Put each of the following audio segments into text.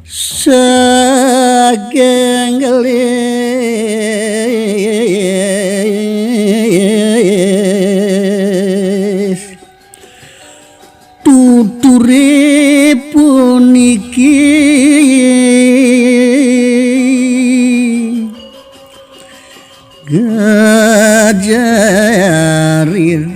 saking gelis tuture puniki gajah ring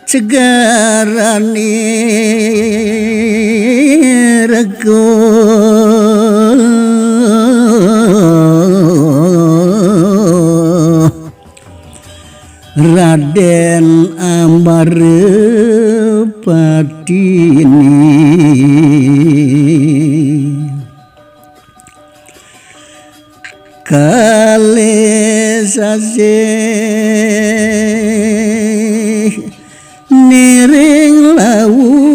cegarane rego Raden Ambarepatini kalih sasi niring lawu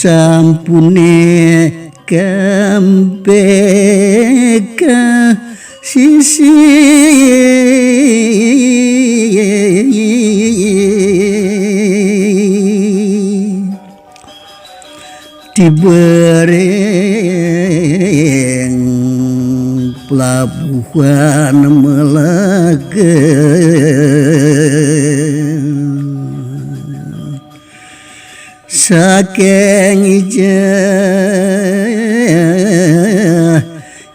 sampune kempeka sisi dibering pelabuhan Melaka saking ijah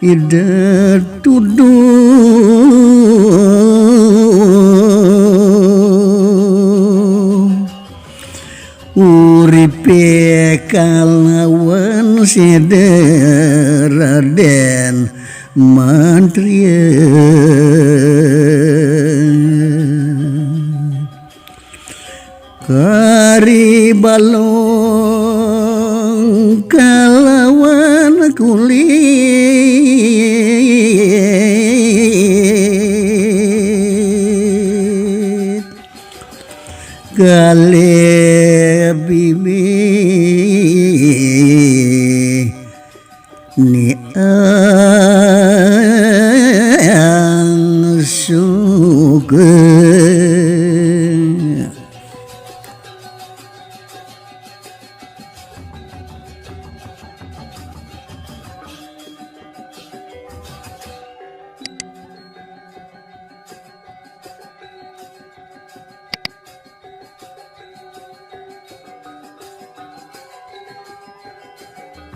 ida tuduh uripe kalawan seder Raden Mantriya kari balong kalawan kulit galih bibi ni ang suka